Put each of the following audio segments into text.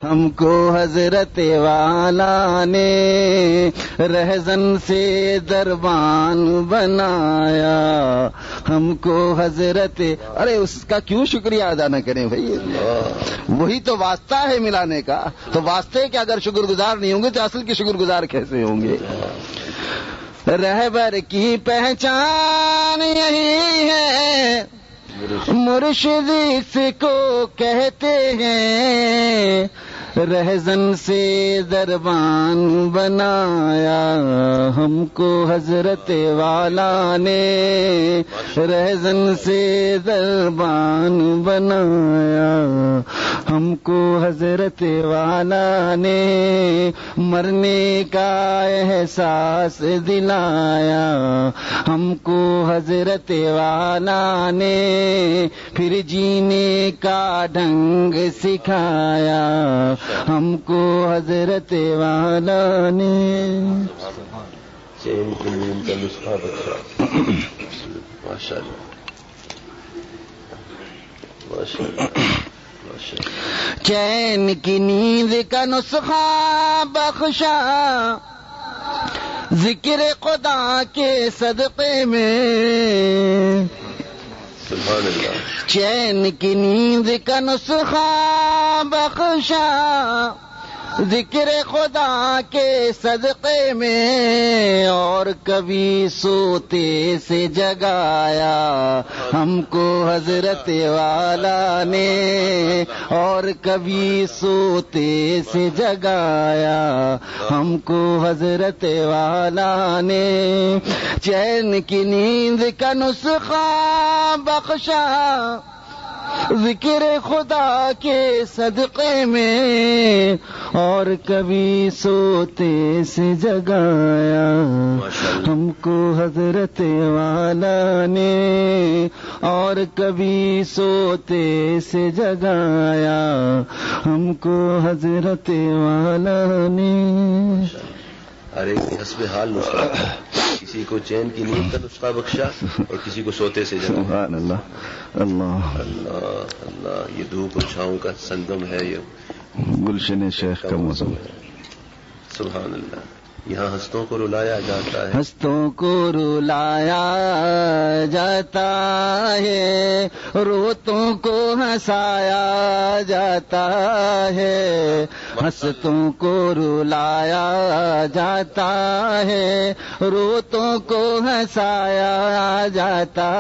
ہم کو حضرت والا نے رہزن سے دربان بنایا، ہم کو حضرت، ارے اس کا کیوں شکریہ ادا نہ کریں بھائی؟ وہی تو واسطہ ہے ملانے کا، تو واسطے کے اگر شکر گزار نہیں ہوں گے تو اصل کے شکر گزار کیسے ہوں گے؟ رہبر کی پہچان یہی ہے، مرشد اس کو کہتے ہیں، رہزن سے دربان بنایا، ہم کو حضرت والا نے رہزن سے دربان بنایا، ہم کو حضرت والا نے مرنے کا احساس دلایا، ہم کو حضرت والا نے پھر جینے کا ڈھنگ سکھایا، ہم کو حضرت والا نے چین کی نیند کا نسخہ بتایا۔ ماشاء اللہ ماشاء اللہ، چین کی نیند کا نسخہ بخشا، ذکر خدا کے صدقے میں، سبحان اللہ، چین کی نیند کا نسخہ بخشا، ذکر خدا کے صدقے میں، اور کبھی سوتے سے جگایا، ہم کو حضرت والا نے، اور کبھی سوتے سے جگایا، ہم کو حضرت والا نے، چین کی نیند کا نسخہ بخشا، ذکر خدا کے صدقے میں، اور کبھی سوتے سے جگایا، ہم کو حضرت والا نے، اور کبھی سوتے سے جگایا، ہم کو حضرت والا نے۔ ہر ایک حسب حال نسخہ، کسی کو چین کی نیند کا نسخہ بخشا اور کسی کو سوتے سے جگایا۔ سبحان اللہ، اللہ اللہ اللہ، یہ دھوپ اور چھاؤں کا سنگم ہے، یہ گلشن شیخ کا موسم ہے۔ سبحان اللہ، یہاں ہستوں کو رلایا جاتا ہے، ہستوں کو رلایا جاتا ہے، روتوں کو ہنسایا جاتا ہے، ہستوں کو رلایا جاتا ہے، روتوں کو ہنسایا جاتا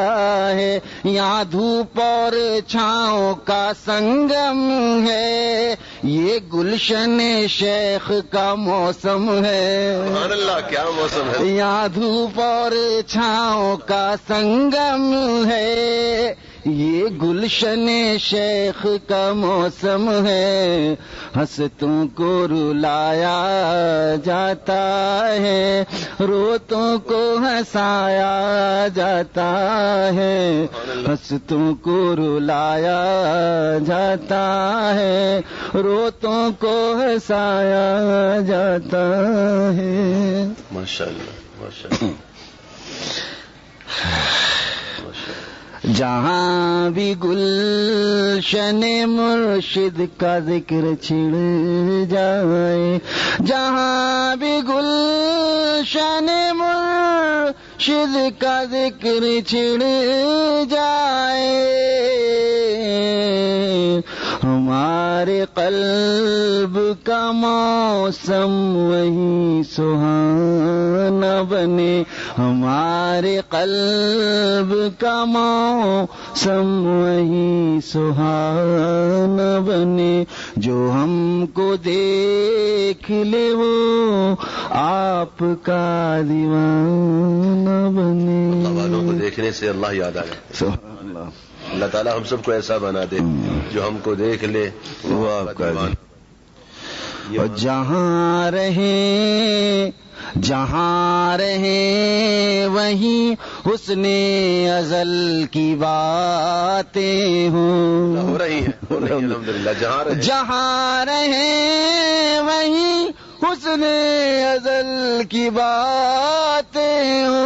ہے، یہاں دھوپ اور چھاؤں کا سنگم ہے، یہ گلشن شیخ کا موسم ہے۔ سبحان اللہ، کیا موسم ہے، یہاں دھوپ اور چھاؤں کا سنگم ہے، یہ گلشن شیخ کا موسم ہے، ہستوں کو رلایا جاتا ہے، روتوں کو ہنسایا جاتا ہے، ہستوں کو رلایا جاتا ہے، روتوں کو ہنسایا جاتا ہے۔ ماشاء اللہ ماشاء اللہ ماشاء اللہ۔ جہاں بھی گلشن مرشد کا ذکر چھڑ جائے، جہاں بھی گلشن مرشد کا ذکر چھڑ جائے، ہمارے قلب کا موسم وہی سہانا بنے، ہمارے قلب کا موسم وہی سہانا بنے، جو ہم کو دیکھ لے وہ آپ کا دیوانہ بنے۔ اللہ والوں کو دیکھنے سے اللہ یاد آ جائے۔ سبحان اللہ، اللہ تعالیٰ ہم سب کو ایسا بنا دے جو ہم کو دیکھ لے وہ آپ کا دیوانہ۔ اور جہاں رہیں وہیں حسن ازل کی باتیں ہوں، ہو رہی ہیں الحمدللہ، جہاں رہیں وہیں حسن ازل کی باتیں ہوں،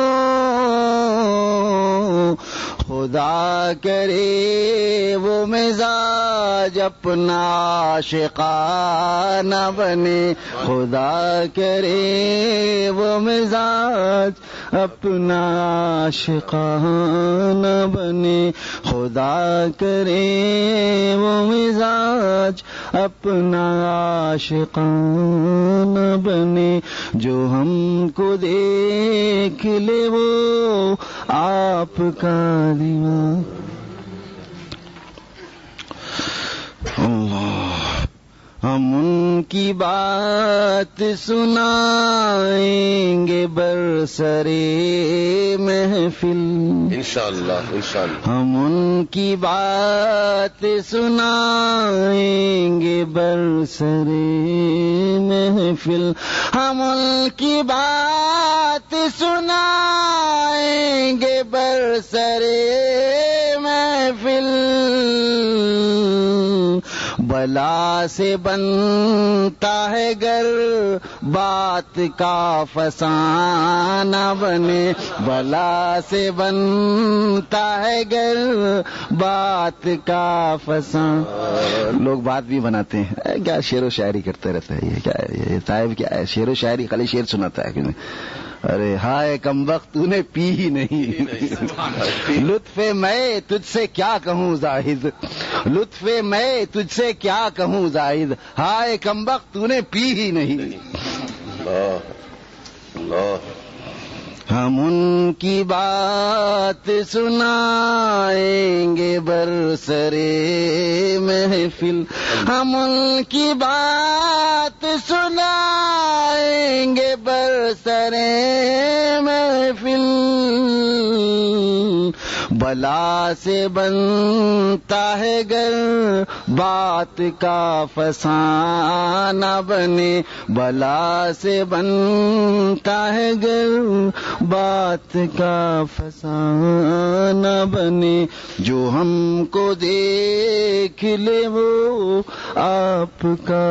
خدا کرے وہ مزاج اپنا عاشقانہ بنے، خدا کرے وہ مزاج اپنا عاشقانہ بنے، خدا کرے وہ مزاج اپنا عاشقانہ بنے، جو ہم کو دیکھ لے وہ آپ کا دیوانہ۔ اللہ، ہم ان کی بات سنائیں گے برسرے محفل، انشاءاللہ انشاءاللہ، ہم ان کی بات سنائیں گے برسرے محفل، ہم ان کی بات سنائیں گے برسرے محفل، بلا سے بنتا ہے گر بات کا فسانہ بنے، بلا سے بنتا ہے گر بات کا فسانہ۔ لوگ بات بھی بناتے ہیں، کیا شعر و شاعری کرتے رہتا ہے، یہ کیا ہے، یہ صاحب کیا ہے، شعر و شاعری خالی شعر سناتا ہے کہ نہیں؟ ارے ہائے کم وقت تو نے پی ہی نہیں، لطف میں تجھ سے کیا کہوں زاہد، لطف میں تجھ سے کیا کہوں زاہد، ہائے کم وقت تو نے پی ہی نہیں۔ اللہ اللہ، ہم ان کی بات سنائیں گے برسرے محفل، ہم ان کی بات سنائیں گے برسرے محفل، بلا سے بنتا ہے گر بات کا فسانہ بنے، بلا سے بنتا ہے گر بات کا فسانہ بنے، جو ہم کو دیکھ لے وہ آپ کا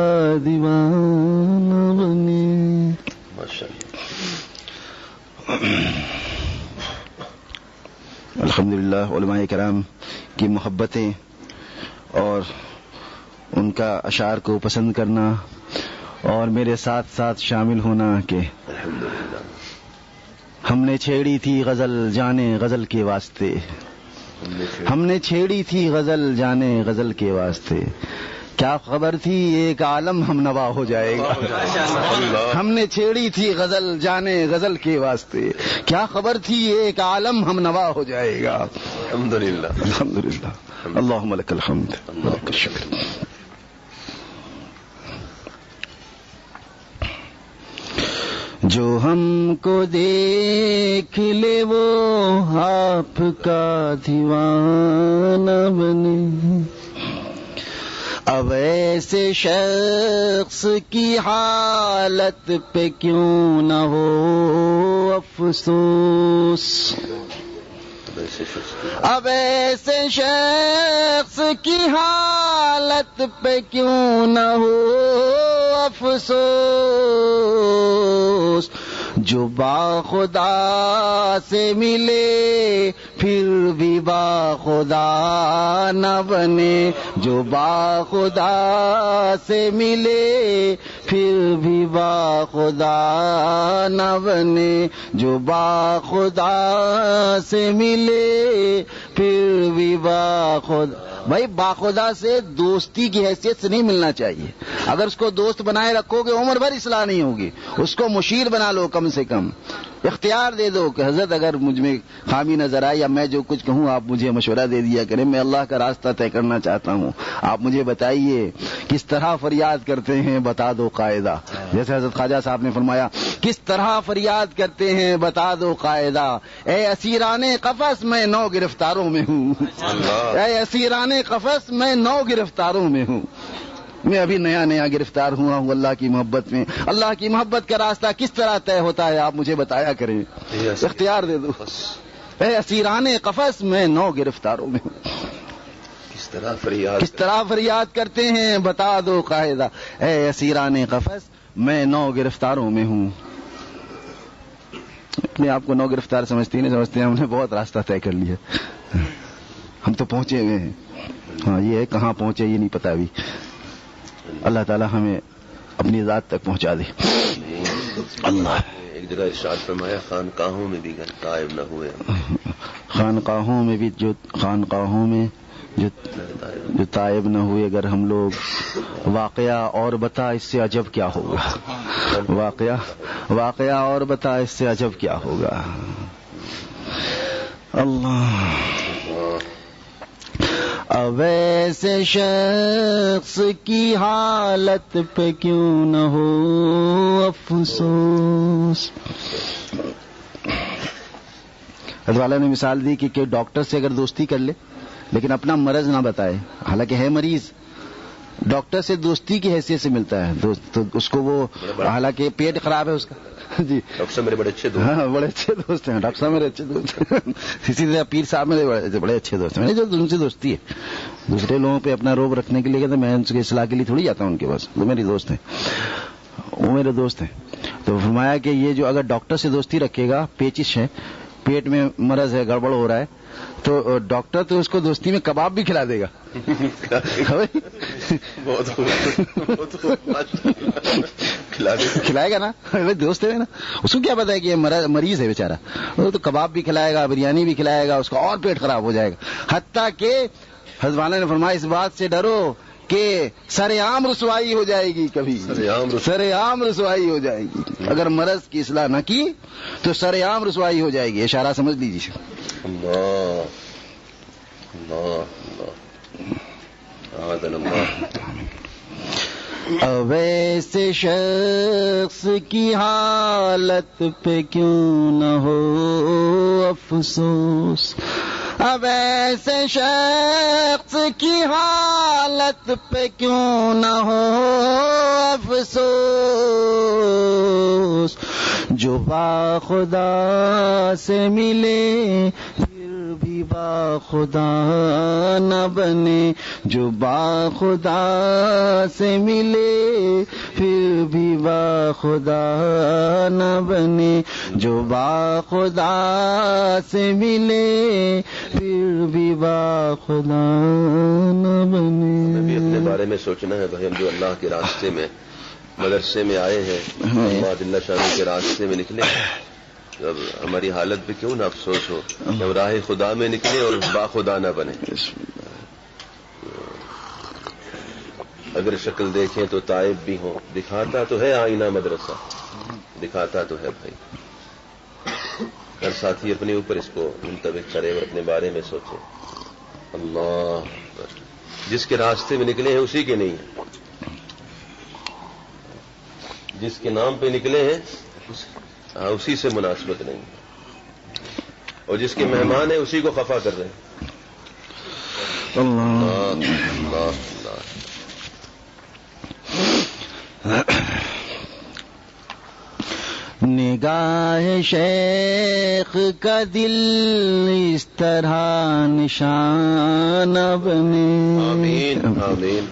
دیوانہ بنے۔ ماشاءاللہ، الحمدللہ، علماء کرام کی محبتیں اور ان کا اشعار کو پسند کرنا اور میرے ساتھ ساتھ شامل ہونا کہ الحمدللہ، ہم نے چھیڑی تھی غزل جانے غزل کے واسطے، ہم نے چھیڑی تھی غزل جانے غزل کے واسطے، کیا خبر تھی ایک عالم ہم نوا ہو جائے گا، ہم نے چھیڑی تھی غزل جانے غزل کے واسطے، کیا خبر تھی ایک عالم ہم نوا ہو جائے گا۔ الحمدللہ الحمدللہ، اللہم لک الحمد، لک الشکر۔ جو ہم کو دیکھ لے وہ آپ کا دیوانہ بنے، اب ایسے شخص کی حالت پہ کیوں نہ ہو افسوس، اب ایسے شخص کی حالت پہ کیوں نہ ہو افسوس، جو با خدا سے ملے پھر بھی با خدا نہ بنے، جو با خدا سے ملے پھر بھی با خدا نہ بنے، جو با خدا سے ملے پھر بھی با خدا۔ بھائی باخدا سے دوستی کی حیثیت سے نہیں ملنا چاہیے، اگر اس کو دوست بنائے رکھو گے عمر بھر اصلاح نہیں ہوگی، اس کو مشیر بنا لو، کم سے کم اختیار دے دو کہ حضرت اگر مجھ میں خامی نظر آئے یا میں جو کچھ کہوں آپ مجھے مشورہ دے دیا کریں، میں اللہ کا راستہ طے کرنا چاہتا ہوں، آپ مجھے بتائیے کس طرح فریاد کرتے ہیں بتا دو قاعدہ، جیسے حضرت خواجہ صاحب نے فرمایا کس طرح فریاد کرتے ہیں بتا دو قاعدہ، اے اسیران قفس میں نو گرفتاروں میں ہوں، اے اسیران قفس میں نو گرفتاروں میں ہوں، میں ابھی نیا نیا گرفتار ہوا ہوں اللہ کی محبت میں، اللہ کی محبت کا راستہ کس طرح طے ہوتا ہے آپ مجھے بتایا کریں، اختیار دے دو، اے اسیران قفس میں نو گرفتاروں میں ہوں، کس طرح فریاد کرتے ہیں بتا دو قاعدہ، اے اسیران قفس میں نو گرفتاروں میں ہوں۔ اپنے آپ کو نو گرفتار سمجھتے نہیں سمجھتے، ہم نے بہت راستہ طے کر لیا۔ ہم تو پہنچے ہوئے ہیں. ہاں یہ ہے کہاں پہنچے یہ نہیں پتا ابھی. اللہ تعالی ہمیں اپنی ذات تک پہنچا دے. اللہ ایک جگہ ارشاد فرمایا خانقاہوں میں بھی تائب نہ ہوئے. خانقاہوں میں بھی جو تائب نہ ہوئے اگر ہم لوگ. واقعہ اور بتا اس سے عجب کیا ہوگا. واقعہ اور بتا اس سے عجب کیا ہوگا. اللہ اب ایسے شخص کی حالت پہ کیوں نہ ہو افسوس. حضرت والا نے مثال دی کہ ڈاکٹر سے اگر دوستی کر لے لیکن اپنا مرض نہ بتائے، حالانکہ ہے مریض، ڈاکٹر سے دوستی کی حیثیت سے ملتا ہے تو اس کو وہ، حالانکہ پیٹ خراب ہے اس کا. جی ڈاکٹر صاحب میرے بڑے اچھے دوست. ہاں بڑے اچھے دوست ہیں ڈاکٹر صاحب میرے اچھے دوست ہیں. اسی طرح پیر صاحب میرے بڑے اچھے دوست ہیں. جو ان سے دوستی ہے دوسرے لوگوں پہ اپنا روب رکھنے کے لیے، میں ان کی اصلاح کے لیے تھوڑی جاتا ہوں ان کے پاس. وہ میرے دوست ہیں، وہ میرے دوست ہیں. تو فرمایا کہ یہ جو اگر ڈاکٹر سے دوستی رکھے گا، پیچش ہے، پیٹ میں مرض ہے، گڑبڑ ہو رہا ہے، تو ڈاکٹر تو اس کو دوستی میں کباب بھی کھلا دے گا. کھلائے گا نا، دوست ہے نا. اس کو کیا پتا ہے کہ یہ مریض ہے بیچارہ. وہ تو کباب بھی کھلائے گا، بریانی بھی کھلائے گا، اس کا اور پیٹ خراب ہو جائے گا. حتیٰ کہ حضرت والا نے فرمایا اس بات سے ڈرو کہ سر عام رسوائی ہو جائے گی. کبھی سر عام رسوائی ہو جائے گی. اگر مرض کی اصلاح نہ کی تو سر عام رسوائی ہو جائے گی. اشارہ سمجھ لیجیے. اللہ اللہ. اب ایسے شخص کی حالت پہ کیوں نہ ہو افسوس. اب ایسے شخص کی حالت پہ کیوں نہ ہو افسوس جو با خدا سے ملے پھر بھی با خدا نہ بنے. جو با خدا سے ملے پھر بھی با خدا نہ بنے. جو با خدا سے ملے پھر بھی با خدا نہ بنے. ہمیں بھی اپنے بارے میں سوچنا ہے بھائی. ہم جو اللہ کے راستے میں مدرسے میں آئے ہیں، محمد اللہ شاہ کے راستے میں نکلے، اب ہماری حالت پہ کیوں نہ افسوس ہو. جب راہ خدا میں نکلے اور با خدا نہ بنے. اگر شکل دیکھیں تو تائب بھی ہوں. دکھاتا تو ہے آئینہ مدرسہ، دکھاتا تو ہے بھائی. ہر ساتھی اپنے اوپر اس کو منتبہ کرے اور اپنے بارے میں سوچے. اللہ جس کے راستے میں نکلے ہیں اسی کے نہیں ہیں، جس کے نام پہ نکلے ہیں اسی سے مناسبت نہیں ہے، اور جس کے مہمان ہیں اسی کو خفا کر رہے ہیں. اللہ اللہ اللہ. نگاہ شیخ کا دل اس طرح نشان بنے. آمین آمین.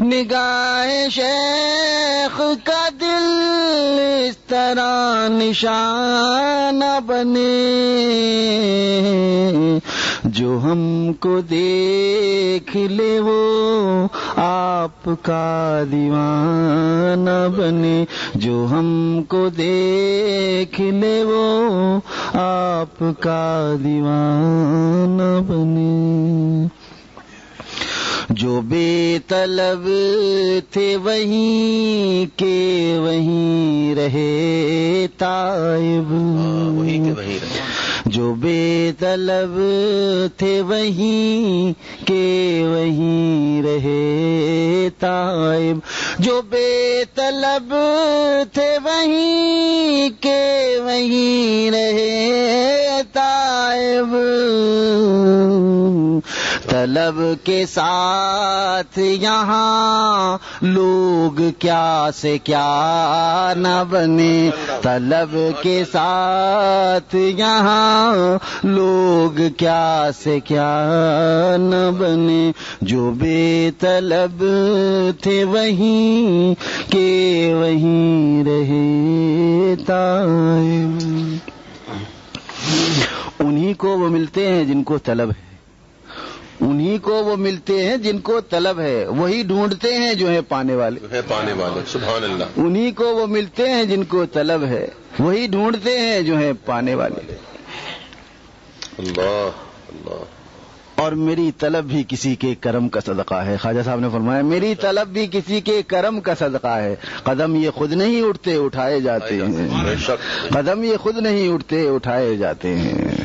نگاہ شیخ کا دل اس طرح نشان بنے جو ہم کو دیکھ لے وہ آپ کا دیوانہ بنے. جو ہم کو دیکھ لے وہ آپ کا دیوانہ بنے. جو بے طلب تھے وہیں کے وہیں رہے تائب. وہیں کے وہیں رہے. جو بے طلب تھے وہیں کے وہیں رہے تائب. جو بے طلب تھے وہیں کے وہیں رہے تائب. طلب کے ساتھ یہاں لوگ کیا سے کیا نہ بنے. طلب کے ساتھ یہاں لوگ کیا سے کیا نہ بنے. جو بے طلب تھے وہیں کے وہیں رہے تائب. انہی کو وہ ملتے ہیں جن کو طلب ہے. انہی کو وہ ملتے ہیں جن کو طلب ہے، وہی ڈھونڈتے ہیں جو ہیں پانے والے. سبحان اللہ. انہی کو وہ ملتے ہیں جن کو طلب ہے، وہی ڈھونڈتے ہیں جو ہیں پانے والے. اللہ اللہ. اور میری طلب بھی کسی کے کرم کا صدقہ ہے. خواجہ صاحب نے فرمایا میری طلب بھی کسی کے کرم کا صدقہ ہے. قدم یہ خود نہیں اٹھتے اٹھائے جاتے ہیں، قدم یہ خود نہیں اٹھتے اٹھائے جاتے ہیں.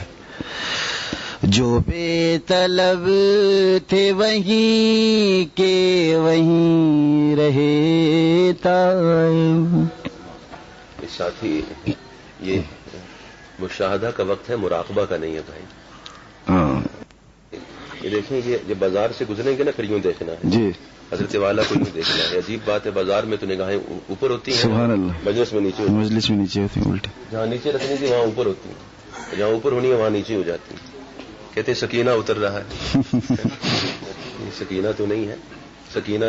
جو بے طلب تھے وہیں کے وہیں رہے تائب. ساتھی یہ مشاہدہ کا وقت ہے، مراقبہ کا نہیں ہے بھائی. یہ دیکھیں یہ جب بازار سے گزریں گے نا پھر یوں دیکھنا ہے. جی حضرت والا کو یوں دیکھنا ہے. عجیب بات ہے، بازار میں تو نگاہیں اوپر ہوتی ہیں، سبحان اللہ، مجلس میں نیچے مجلس میں نیچے ہوتی ہیں الٹی. جہاں نیچے رکھنی تھی وہاں اوپر ہوتی ہیں، جہاں اوپر ہونی ہے وہاں نیچے ہو جاتی ہیں. کہتے ہیں سکینہ اتر رہا ہے. سکینہ تو نہیں ہے. سکینہ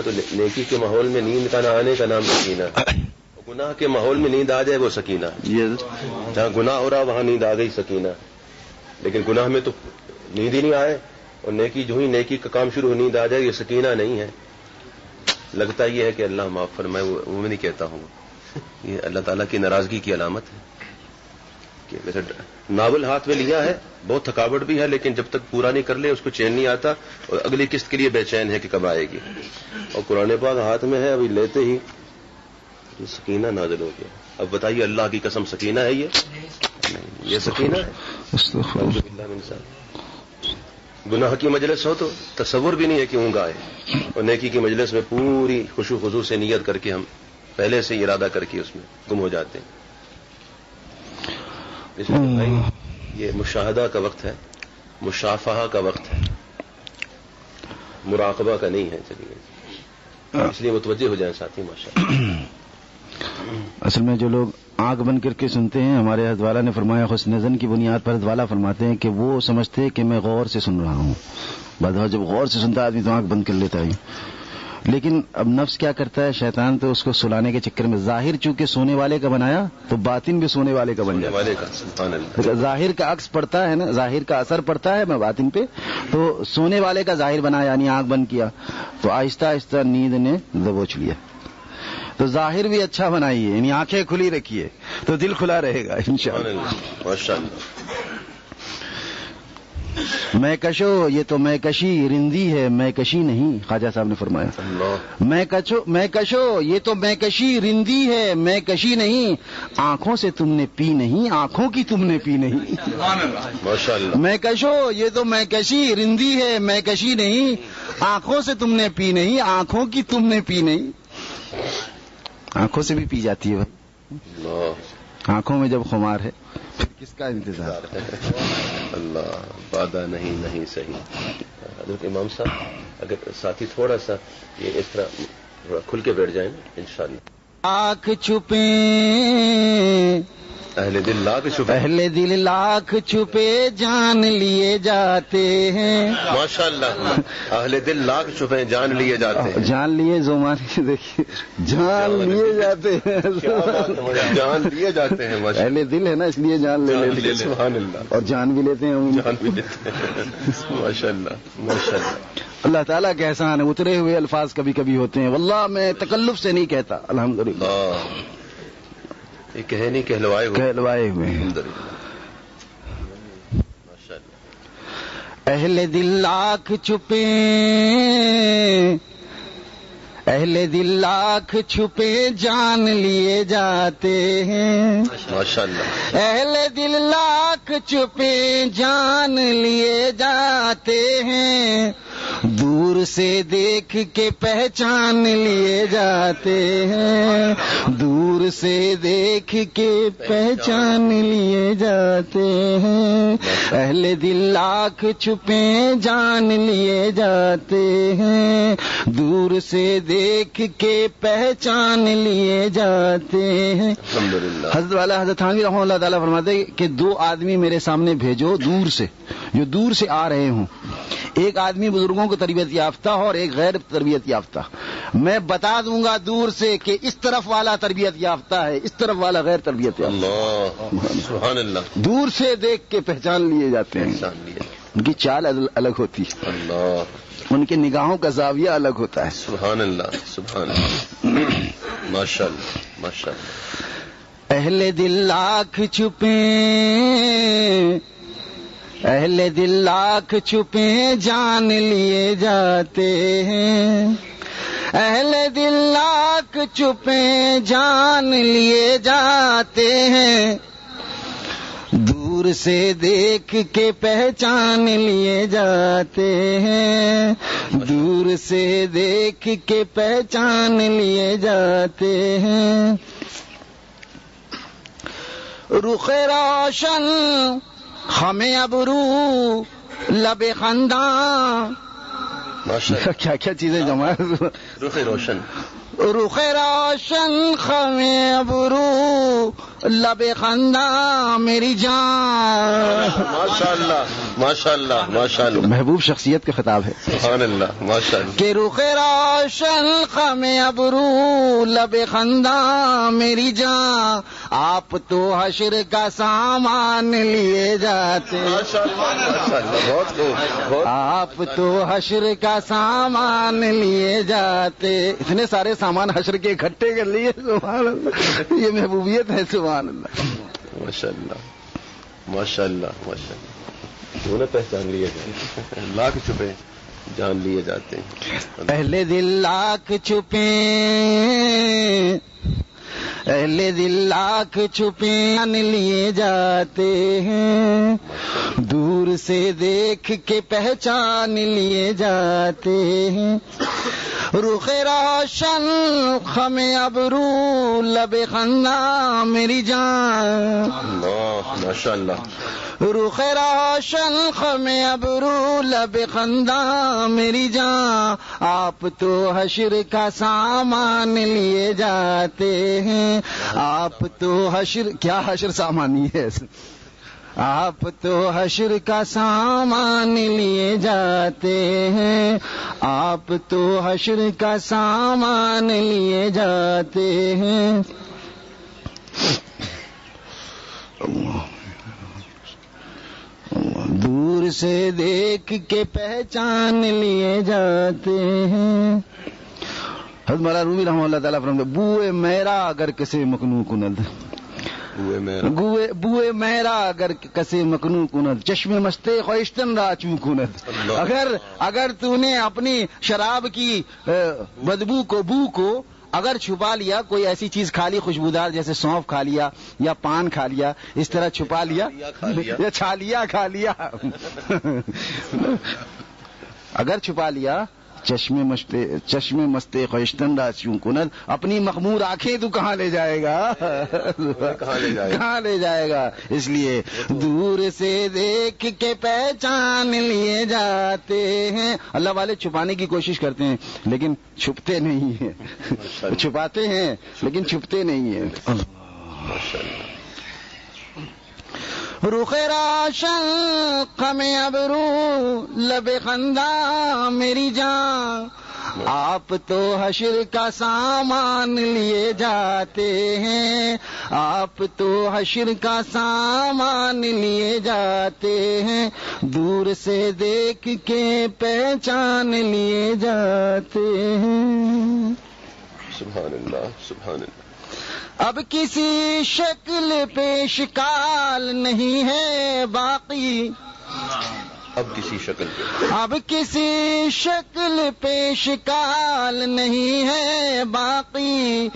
تو نیکی کے ماحول میں نیند کا نہ آنے کا نام سکینہ. گناہ کے ماحول میں نیند آ جائے وہ سکینہ. جہاں گناہ ہو رہا وہاں نیند آ گئی سکینہ. لیکن گناہ میں تو نیند ہی نہیں آئے اور نیکی جو ہی نیکی کا کام شروع ہو نیند آ جائے یہ سکینہ نہیں ہے. لگتا یہ ہے کہ اللہ معاف فرمائے، وہ میں نہیں کہتا ہوں. یہ اللہ تعالیٰ کی ناراضگی کی علامت ہے کہ ویسے ناول ہاتھ میں لیا ہے، بہت تھکاوٹ بھی ہے، لیکن جب تک پورا نہیں کر لے اس کو چین نہیں آتا اور اگلی قسط کے لیے بے چین ہے کہ کب آئے گی. اور قرآن پاک ہاتھ میں ہے، ابھی لیتے ہی یہ سکینہ نازل ہو گیا. اب بتائیے اللہ کی قسم سکینہ ہے یہ؟ نہیں، یہ سکینہ ہے. گناہ کی مجلس ہو تو تصور بھی نہیں ہے کہ اونگ آئے، اور نیکی کی مجلس میں پوری خشوع خضوع سے نیت کر کے ہم پہلے سے ارادہ کر کے اس میں گم ہو جاتے ہیں. اس لیے بھائی یہ مشاہدہ کا وقت ہے، مشافہہ کا وقت ہے، مراقبہ کا نہیں ہے. چلیے اس لیے متوجہ ہو جائیں ساتھی ماشاءاللہ. اصل میں جو لوگ آنکھ بند کر کے سنتے ہیں، ہمارے حضرت والا نے فرمایا حسن ظن کی بنیاد پر حضرت والا فرماتے ہیں کہ وہ سمجھتے کہ میں غور سے سن رہا ہوں. بعض جب غور سے سنتا ہے آدمی تو آنکھ بند کر لیتا ہے. لیکن اب نفس کیا کرتا ہے، شیطان تو اس کو سلانے کے چکر میں ظاہر چونکہ سونے والے کا بنایا تو باطن بھی سونے والے کا بن جاتا ہے. ظاہر کا عکس پڑتا ہے نا، ظاہر کا اثر پڑتا ہے میں باطن پہ، تو سونے والے کا ظاہر بنا یعنی آنکھ بند کیا تو آہستہ آہستہ نیند نے دبوچ لیا. تو ظاہر بھی اچھا بنائیے، یعنی آنکھیں کھلی رکھیے تو دل کھلا رہے گا انشاءاللہ. میں کشو یہ تو میں کشی رندی ہے میں کشی نہیں. خواجہ صاحب نے فرمایا میں کشو یہ تو میں کشی رندی ہے میں کشی نہیں. آنکھوں سے تم نے پی نہیں، آنکھوں کی تم نے پی نہیں. میں کشو یہ تو میں کشی رندی ہے میں کشی نہیں. آنکھوں سے تم نے پی نہیں، آنکھوں کی تم نے پی نہیں. آنکھوں سے بھی پی جاتی ہے. آنکھوں میں جب خمار ہے پھر کس کا انتظار ہے. اللہ وعدہ نہیں صحیح. حضرت امام صاحب اگر ساتھی تھوڑا سا یہ اس طرح تھوڑا کھل کے بیٹھ جائیں انشاءاللہ. آنکھ چھپے اہل دل لاکھ چھپے، اہل دل لاکھ چھپے جان لیے جاتے ہیں. ماشاءاللہ اہل دل لاکھ چھپے جان لیے جاتے ہیں. جان لیے زمان دیکھیے جان لیے جاتے ہیں، جان لیے جاتے ہیں. اہل دل ہے نا اس لیے جان لے لیتے ہیں. سبحان اللہ. اور جان بھی لیتے ہیں، جان بھی لیتے ہیں. ماشاءاللہ ماشاءاللہ. اللہ تعالیٰ کے احسان ہے. اترے ہوئے الفاظ کبھی کبھی ہوتے ہیں، واللہ میں تکلف سے نہیں کہتا، الحمدللہ یہ کہے نہیں کہلوائے ہوئے اہل دل لاکھ چھپے، اہل دل لاکھ چھپے جان لیے جاتے ہیں. ماشاءاللہ اہل دل لاکھ چھپے جان لیے جاتے ہیں. دور سے دیکھ کے پہچان لیے جاتے ہیں. دور سے دیکھ کے پہچان لیے جاتے ہیں. اہل دل لاکھ چھپے جان لیے جاتے ہیں. دور سے دیکھ کے پہچان لیے جاتے ہیں. حضرت والا حضرت تھانوی رحمہ اللہ تعالیٰ فرماتے کہ دو آدمی میرے سامنے بھیجو دور سے، جو دور سے آ رہے ہوں. ایک آدمی بزرگوں کو تربیت یافتہ اور ایک غیر تربیت یافتہ. میں بتا دوں گا دور سے کہ اس طرف والا تربیت یافتہ ہے، اس طرف والا غیر تربیت یافتہ. اللہ سبحان اللہ. دور سے دیکھ کے پہچان لیے جاتے ہیں. ان کی چال الگ ہوتی ہے، اللہ، ان کی نگاہوں کا زاویہ الگ ہوتا ہے. سبحان اللہ، سبحان اللہ، ماشاء اللہ، ماشاء اللہ. اہل دل لاکھ چھپیں، اہل دل لاکھ چھپیں جان لیے جاتے ہیں، اہل دل لاکھ چھپیں جان لیے جاتے ہیں، دور سے دیکھ کے پہچان لیے جاتے ہیں، دور سے دیکھ کے پہچان لیے جاتے ہیں. رخ روشن خم ابرو لب خنداں، کیا کیا چیزیں جمع ہے. رخ روشن، رخ روشن خم ابرو لب خنداں میری جان. ماشاء اللہ، ماشاء اللہ، ماشاء اللہ، محبوب شخصیت کا خطاب ہے. سبحان اللہ، ماشاء اللہ. کہ رخ روشن خم ابرو لب خنداں میری جان، آپ تو حشر کا سامان لیے جاتے، ماشاء اللہ، ماشاء اللہ، بہت خوب، بہت. آپ تو حشر کا سامان لیے جاتے. اتنے سارے سامان حشر کے اکٹھے کر لیے. سبحان اللہ، یہ محبوبیت ہے. سبحان اللہ، ماشاء اللہ، ماشاء اللہ، ماشاء اللہ. کیوں نہ پہچان لیے جائیں، لاکھ چھپے جان لیے جاتے ہیں. اہل دل لاکھ چھپیں، اہل دل لاکھ چھپیں جان لیے جاتے ہیں، دور سے دیکھ کے پہچان لیے جاتے ہیں. رخ روشن خم ابرو لب خنداں میری جان، اللہ، ماشاء اللہ. رخ روشن خم ابرو لب خنداں میری جان، آپ تو حشر کا سامان لیے جاتے ہیں، آپ تو حشر، کیا حشر سامانی ہے، آپ تو حشر کا سامان لیے جاتے ہیں، آپ تو حشر کا سامان لیے جاتے ہیں. دور سے دیکھ کے پہچان لیے جاتے ہیں. حضرت مولانا رومی رحمہ اللہ تعالیٰ فرماتے بوئے میرا اگر کسی مکنوں کند، بوئے میرا اگر کسی مکنوں کند، چشم مستے خویشتن را چوں کند. اگر تو نے اپنی شراب کی بدبو کو، بو کو اگر چھپا لیا، کوئی ایسی چیز کھا لی خوشبودار، جیسے سونف کھا لیا یا پان کھا لیا، اس طرح چھپا لیا یا چھالیا کھا لیا، اگر چھپا لیا، چشم مستے خویشتن را چوں کند، اپنی مخمور آنکھیں تو کہاں لے جائے گا، کہاں لے جائے گا. اس لیے دور سے دیکھ کے پہچان لیے جاتے ہیں. اللہ والے چھپانے کی کوشش کرتے ہیں لیکن چھپتے نہیں ہیں، چھپاتے ہیں لیکن چھپتے نہیں ہیں. رخ روشن خم ابرو لب خنداں میری جان، آپ تو حشر کا سامان لیے جاتے ہیں، آپ تو حشر کا سامان لیے جاتے ہیں، دور سے دیکھ کے پہچان لیے جاتے ہیں. سبحان اللہ، سبحان اللہ. اب کسی شکل پیش کال نہیں ہے باقی، اب کسی شکل پہ، اب کسی شکل پیش کال نہیں ہے باقی،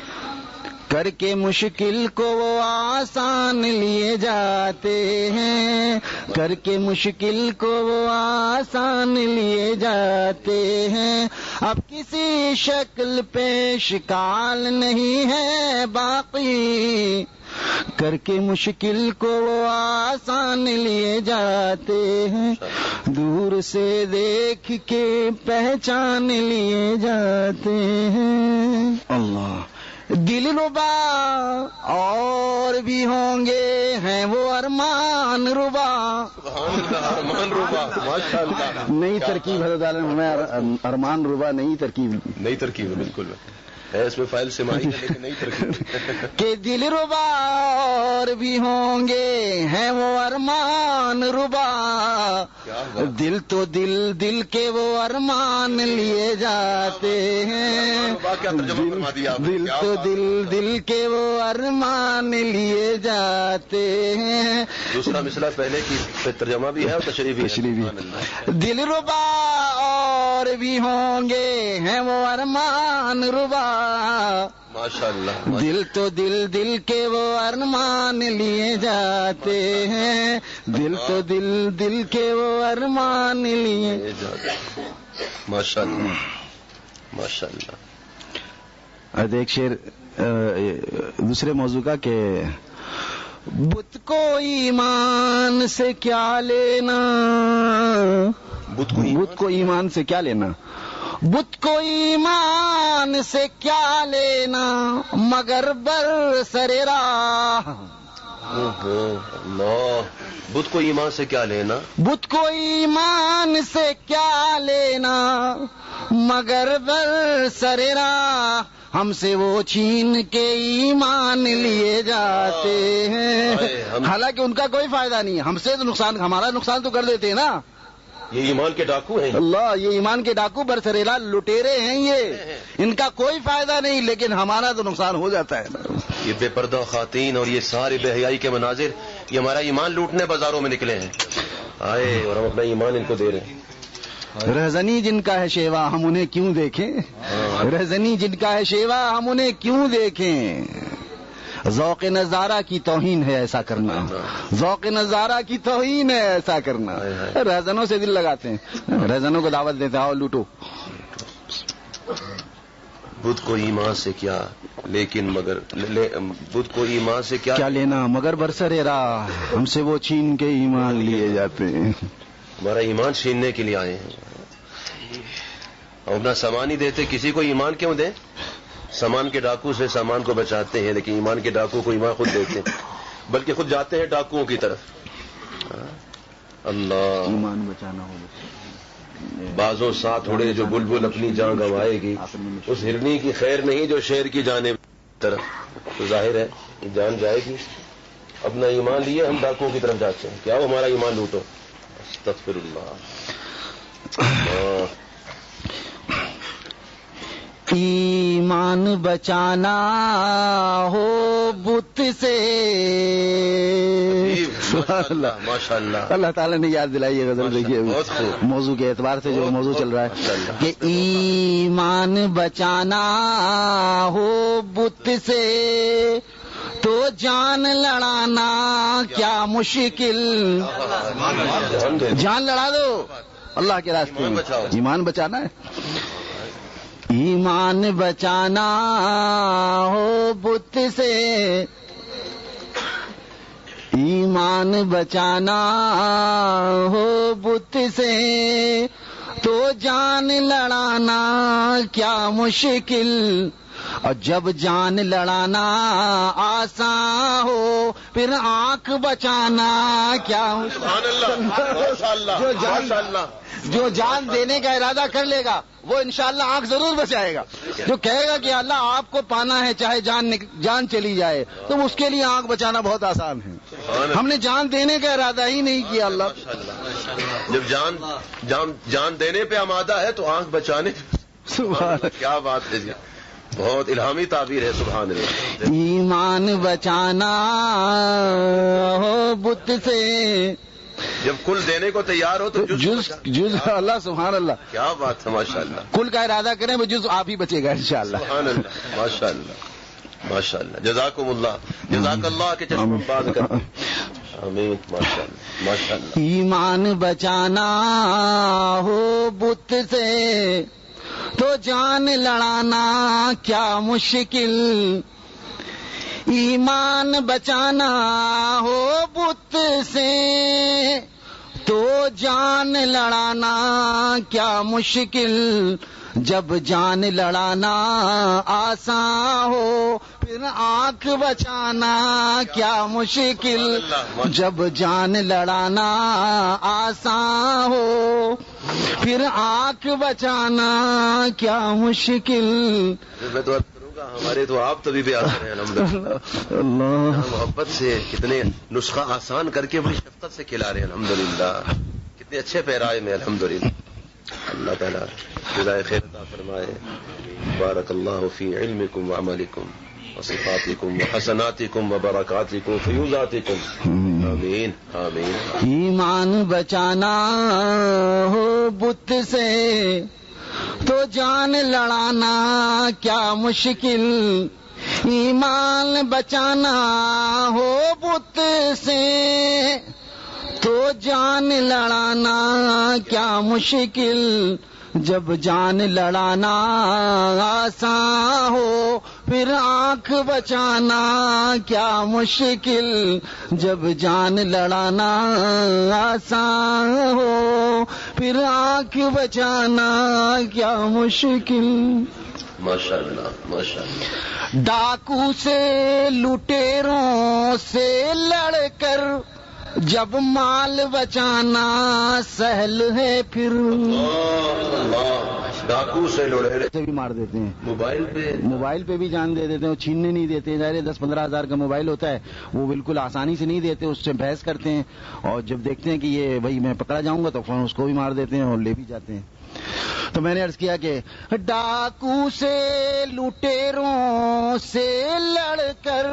کر کے مشکل کو وہ آسان لیے جاتے ہیں، کر کے مشکل کو وہ آسان لیے جاتے ہیں. اب کسی شکل پیش کال نہیں ہے باقی، کر کے مشکل کو وہ آسان لیے جاتے ہیں، دور سے دیکھ کے پہچان لیے جاتے ہیں. اللہ، دل ربا اور بھی ہوں گے ہیں وہ ارمان ربا. ارمان ربا، ماشاء اللہ. نئی ترکیب حضرت عالم ہمیں ارمان ربا، نئی ترکیب، نئی ترکیب، بالکل. ہے اس میں فائل سمائی ہے لیکن نہیں ترکیب کہ دل ربا اور بھی ہوں گے ہیں وہ ارمان ربا، دل تو دل کے وہ ارمان لیے جاتے ہیں، دل تو دل کے وہ ارمان لیے جاتے ہیں. دوسرا مسئلہ پہلے کی ترجمہ بھی ہے اور تشریح بھی ہے. دل ربا اور بھی ہوں گے ہیں وہ ارمان ربا، ماشاءاللہ دل تو دل کے وہ ارمان لیے جاتے ہیں، دل تو دل کے وہ ارمان لیے جاتے ہیں. ماشاءاللہ ماشاءاللہ. ایک شعر دوسرے موضوع کا کہ بت کو ایمان سے کیا لینا، بت کو ایمان سے کیا لینا، بت کو ایمان سے کیا لینا مگر بر سر راہ. بت کو ایمان سے کیا لینا، بت کو ایمان سے کیا لینا مگر بر سر راہ، ہم سے وہ چھین کے ایمان لیے جاتے ہیں. حالانکہ ان کا کوئی فائدہ نہیں، ہم سے تو نقصان، ہمارا نقصان تو کر دیتے ہیں نا. یہ ایمان کے ڈاکو ہیں، اللہ یہ ایمان کے ڈاکو برسریلا لٹیرے ہیں، یہ ان کا کوئی فائدہ نہیں لیکن ہمارا تو نقصان ہو جاتا ہے نا. یہ بے پردہ خواتین اور یہ سارے بے حیائی کے مناظر یہ ہمارا ایمان لوٹنے بازاروں میں نکلے ہیں آئے، اور ہم اپنا ایمان ان کو دے رہے ہیں. رہزنی جن کا ہے شیوا ہم انہیں کیوں دیکھیں، رہزنی جن کا ہے شیوا ہم انہیں کیوں دیکھیں. ذوق نظارہ کی توہین ہے ایسا کرنا، ذوق نظارہ کی توہین ہے ایسا کرنا. رہزنوں سے دل لگاتے ہیں، رہزنوں کو دعوت دیتے ہیں آؤ لوٹو. بدھ کو ایمان سے کیا لیکن مگر بدھ کو ایمان سے کیا لینا مگر برسر راہ، ہم سے وہ چھین کے ایمان لیے جاتے ہیں. ہمارا ایمان چھیننے کے لیے آئے ہیں. ہم اپنا سامان ہی دیتے، کسی کو ایمان کیوں دیں؟ سامان کے ڈاکو سے سامان کو بچاتے ہیں لیکن ایمان کے ڈاکو کو ایمان خود دیتے ہیں، بلکہ خود جاتے ہیں ڈاکوؤں کی طرف. اللہ ایمان بچانا ہو. بازوں ساتھ اڑے جو بلبل اپنی جان گنوائے گی، اس ہرنی کی خیر نہیں جو شیر کی جانب طرف. تو ظاہر ہے جان جائے گی. اپنا ایمان لیے ہم ڈاکوؤں کی طرف جاتے ہیں، کیا وہ ہمارا ایمان لوٹو. استغفر اللہ. ایمان بچانا ہو بت سے. ماشاء اللہ اللہ تعالیٰ نے یاد دلائی ہے غزل. دیکھیے موضوع کے اعتبار سے جو موضوع چل رہا ہے کہ ایمان بچانا ہو بت سے تو جان لڑانا کیا مشکل. جان لڑا دو اللہ کے راستے میں، ایمان بچانا ہے. ایمان بچانا ہو بت سے، ایمان بچانا ہو بت سے تو جان لڑانا کیا مشکل. اور جب جان لڑانا آسان ہو پھر آنکھ بچانا کیا مشکل. جو جان دینے کا ارادہ کر لے گا وہ انشاءاللہ آنکھ ضرور بچائے گا. جو کہے گا کہ اللہ آپ کو پانا ہے چاہے جان چلی جائے تو اس کے لیے آنکھ بچانا بہت آسان ہے. ہم نے جان دینے کا ارادہ ہی نہیں کیا. اللہ جب جان دینے پہ آمادہ ہے تو آنکھ بچانے. کیا بات ہے جی، بہت الہامی تعبیر ہے. سبحان اللہ. ایمان بچانا ہو بت سے، جب کل دینے کو تیار ہو تو جز. اللہ سبحان اللہ کیا بات ہے. ماشاء اللہ. کل کا ارادہ کریں وہ جز آپ ہی بچے گا انشاءاللہ. سبحان اللہ. ماشاء اللہ ماشاء اللہ. جزاکم اللہ. جزاک اللہ کے چشم باد کر. آمین. ماشاء اللہ ماشاء اللہ. ایمان بچانا ہو بت سے تو جان لڑانا کیا مشکل. ایمان بچانا ہو بت سے تو جان لڑانا کیا مشکل. جب جان لڑانا آسان ہو پھر آنکھ بچانا کیا مشکل. جب جان لڑانا آسان ہو پھر آنکھ بچانا کیا مشکل. میں تو ہمارے تو آپ طبیب اثر ہیں الحمدللہ. اللہ محبت سے کتنے نسخہ آسان کر کے بڑی شفقت سے کھلا رہے ہیں الحمدللہ. کتنے اچھے پیرائے میں الحمدللہ. اللہ تعالیٰ جزائے خیر عطا فرمائے. بارک اللہ فی علمکم وعملکم وصفاتکم وحسناتکم وبرکاتکم وفیوزاتکم. آمین آمین. ایمان بچانا ہو بت سے تو جان لڑانا کیا مشکل. ایمان بچانا ہو بت سے تو جان لڑانا کیا مشکل. جب جان لڑانا آسان ہو پھر آنکھ بچانا کیا مشکل. جب جان لڑانا آسان ہو پھر آنکھ بچانا کیا مشکل. ماشاءاللہ ماشاءاللہ. ڈاکو سے لٹیروں سے لڑ کر جب مال بچانا سہل ہے پھر. ڈاکو سے لڑے سے بھی مار دیتے ہیں. موبائل پہ بھی جان دے دیتے ہیں. وہ چھیننے نہیں دیتے. ظاہر 10-15 ہزار کا موبائل ہوتا ہے, وہ بالکل آسانی سے نہیں دیتے, اس سے بحث کرتے ہیں, اور جب دیکھتے ہیں کہ یہ بھائی میں پکڑا جاؤں گا تو فون اس کو بھی مار دیتے ہیں اور لے بھی جاتے ہیں. تو میں نے عرض کیا کہ ڈاکو سے لٹیروں سے لڑ کر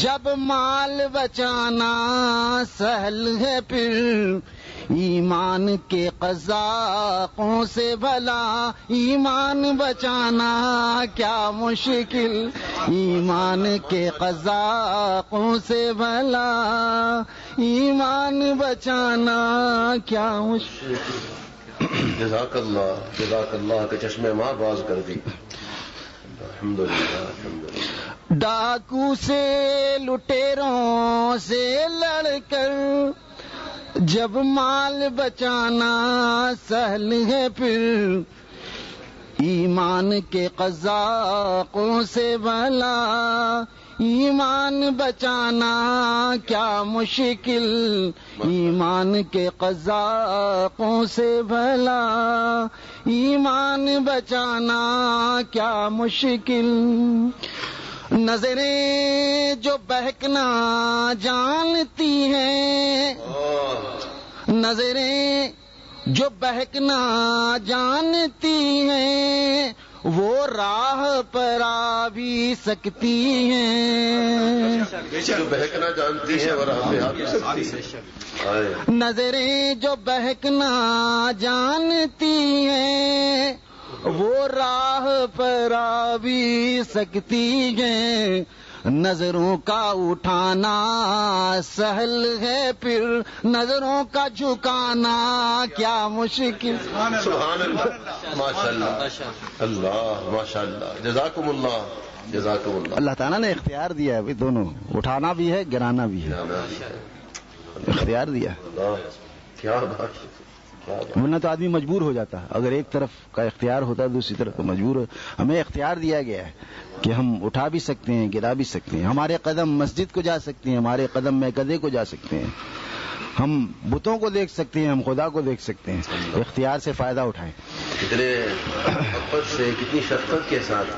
جب مال بچانا سہل ہے پھر. ایمان کے قزاقوں سے بھلا ایمان بچانا کیا مشکل. ایمان کے قزاقوں سے بھلا ایمان بچانا کیا مشکل. جزاک اللہ کے چشمے ماں باز کر دی. الحمدللہ الحمدللہ. ڈاکو سے لٹیروں سے لڑ کر جب مال بچانا سہل ہے پھر. ایمان کے قزاقوں سے بھلا ایمان بچانا کیا مشکل. ایمان کے قزاقوں سے بھلا ایمان بچانا کیا مشکل. نظریں جو بہکنا جانتی ہیں, نظریں جو بہکنا جانتی ہیں وہ راہ پر آ بھی سکتی ہیں. جو بہکنا جانتی ہیں وہ راہ پہ آ بھی سکتی ہیں. نظریں جو بہکنا جانتی ہیں وہ راہ پر آ بھی سکتی ہیں. نظروں کا اٹھانا سہل ہے پھر نظروں کا جھکانا کیا مشکل. سبحان اللہ ماشاءاللہ. اللہ ماشاءاللہ. جزاکم اللہ جزاکم اللہ. اللہ تعالیٰ نے اختیار دیا ہے دونوں, اٹھانا بھی ہے گرانا بھی ہے, اختیار دیا. کیا بات. ورنہ تو آدمی مجبور ہو جاتا. اگر ایک طرف کا اختیار ہوتا دوسری طرف تو مجبور. ہمیں اختیار دیا گیا ہے کہ ہم اٹھا بھی سکتے ہیں گرا بھی سکتے ہیں. ہمارے قدم مسجد کو جا سکتے ہیں, ہمارے قدم میکدے کو جا سکتے ہیں, ہم بتوں کو دیکھ سکتے ہیں, ہم خدا کو دیکھ سکتے ہیں. اختیار سے فائدہ اٹھائیں. کتنے محبت سے کتنی شفقت کے ساتھ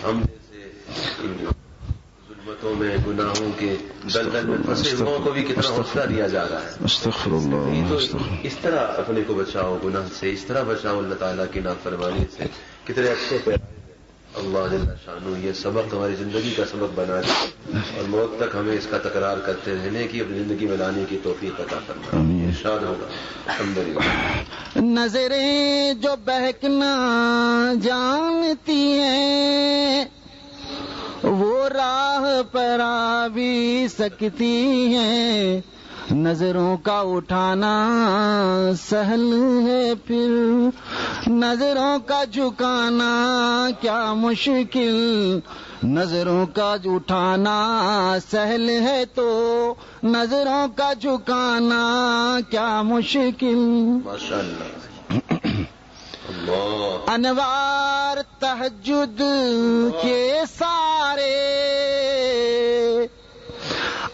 ہم جیسے ظلمتوں میں گناہوں کے دلدل میں پھنسے لوگوں کو بھی کتنا حوصلہ دیا جا رہا ہے. استغفر اللہ. اس طرح اپنے کو بچاؤ گناہ سے, اس طرح بچاؤ اللہ تعالیٰ کی نافرمانی سے. کتنے اچھے پیار. اللہ جل شانہ یہ سبق ہماری زندگی کا سبق بنا دے اور موت تک ہمیں اس کا تکرار کرتے رہنے کی اپنی زندگی میں لانے کی توفیق عطا فرمائے. ارشاد ہوگا الحمدللہ. نظریں جو بہکنا جانتی ہیں وہ راہ پر آ بھی سکتی ہیں. نظروں کا اٹھانا سہل ہے پھر نظروں کا جھکانا کیا مشکل. نظروں کا اٹھانا سہل ہے تو نظروں کا جھکانا کیا مشکل. ماشاءاللہ. انوار تہجد کے سارے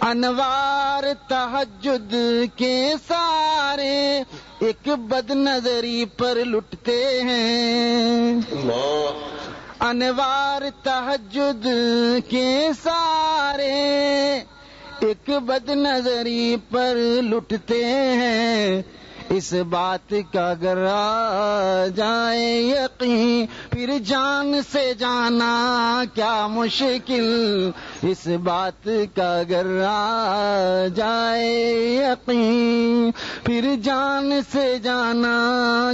انوار تہجد کے سارے ایک بد نظری پر لٹتے ہیں. انوار تہجد کے سارے ایک بد نظری پر لٹتے ہیں. اس بات کا اگر آ جائے یقین پھر جان سے جانا کیا مشکل. اس بات کا اگر آ جائے یقین پھر جان سے جانا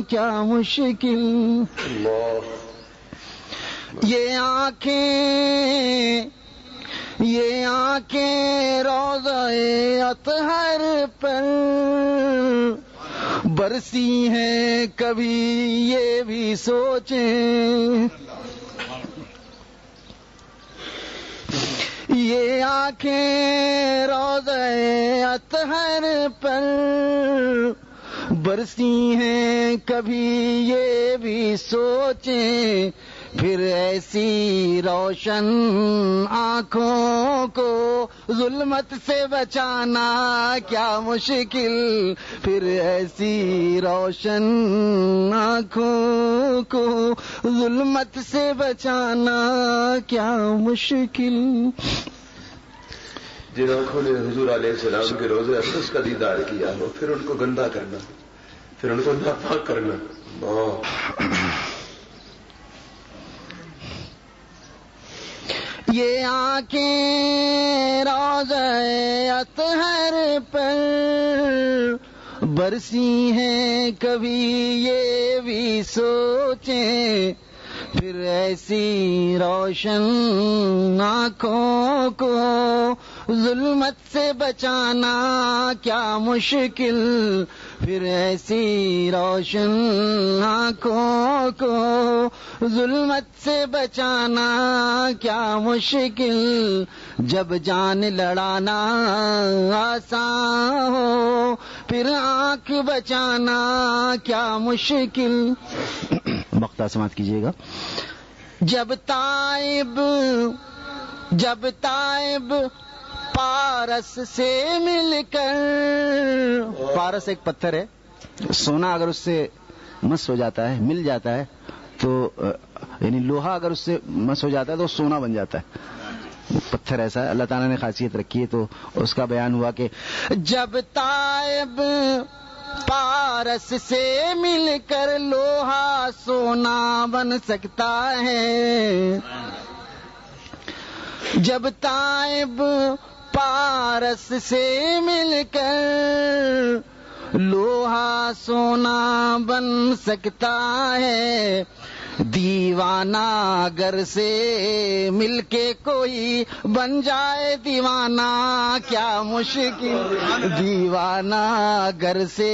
کیا مشکل. یہ آنکھیں روضہ اطہر پر برسی ہیں کبھی یہ بھی سوچیں. یہ آنکھیں روضہ اطہر پر برسی ہیں کبھی یہ بھی سوچیں. پھر ایسی روشن آنکھوں کو ظلمت سے بچانا کیا مشکل. پھر ایسی روشن آنکھوں کو ظلمت سے بچانا کیا مشکل. جن آنکھوں نے حضور علیہ السلام کے روزے اقدس کا دیدار کیا ہو پھر ان کو گندا کرنا, پھر ان کو ناپاک کرنا. یہ آنکھیں روضہ اطہر پر برسی ہیں کبھی یہ بھی سوچیں. پھر ایسی روشن آنکھوں کو ظلمت سے بچانا کیا مشکل. پھر ایسی روشن آنکھوں کو ظلمت سے بچانا کیا مشکل. جب جان لڑانا آسان ہو پھر آنکھ بچانا کیا مشکل. مقطع سماعت کیجیے گا. جب تائب پارس سے مل کر, پارس ایک پتھر ہے, سونا اگر اس سے مس ہو جاتا ہے مل جاتا ہے تو یعنی لوہا اگر اس سے مس ہو جاتا ہے تو سونا بن جاتا ہے. پتھر ایسا ہے, اللہ تعالیٰ نے خاصیت رکھی ہے. تو اس کا بیان ہوا کہ جب تائب پارس سے مل کر لوہا سونا بن سکتا ہے. جب تائب پارس سے مل کر لوہا سونا بن سکتا ہے. دیوانہ اگر سے مل کے کوئی بن جائے دیوانہ کیا مشکل. دیوانہ اگر سے